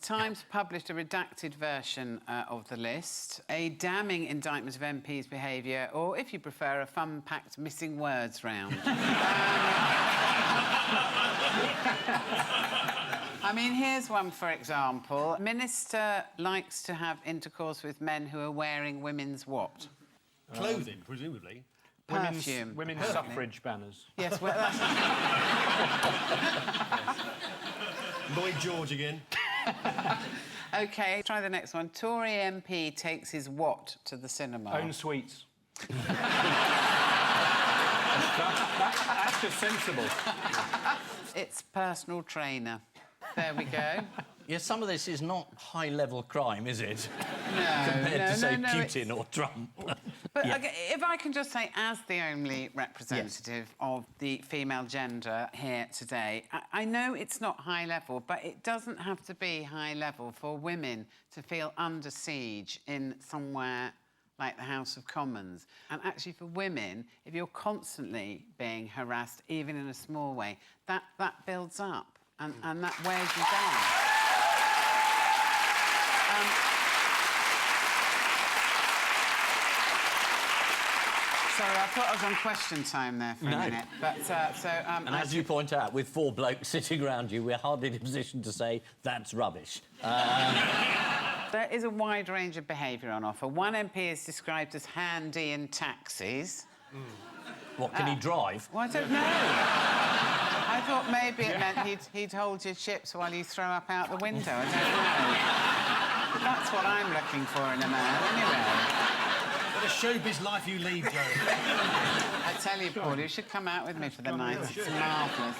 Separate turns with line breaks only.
Times published a redacted version of the list. A damning indictment of MPs' behaviour, or, if you prefer, a fun-packed missing words round. I mean, here's one, for example. Minister likes to have intercourse with men who are wearing women's what?
Clothing, presumably.
Perfume.
Women's suffrage banners.
Yes, well, that's...
Lloyd George again.
OK, try the next one. Tory MP takes his what to the cinema?
Own sweets. That's just sensible.
It's personal trainer. There we go.
Yeah, some of this is not high-level crime, is it?
No,
compared to, say, Putin or Trump.
But okay, if I can just say, as the only representative of the female gender here today, I know it's not high level, but it doesn't have to be high level for women to feel under siege in somewhere like the House of Commons. And actually, for women, if you're constantly being harassed, even in a small way, that builds up and that wears you down. Sorry, I thought I was on question time there for a minute. But,
and as you point out, with 4 blokes sitting around you, we're hardly in a position to say that's rubbish.
There is a wide range of behaviour on offer. One MP is described as handy in taxis.
What, can he drive?
Well, I don't know. I thought maybe it meant he'd hold your chips while you throw up out the window. I don't know. But that's what I'm looking for in a man, anyway.
What a showbiz life you lead, Joe.
I tell you, Paul, you should come out with me for the night. It's marvellous.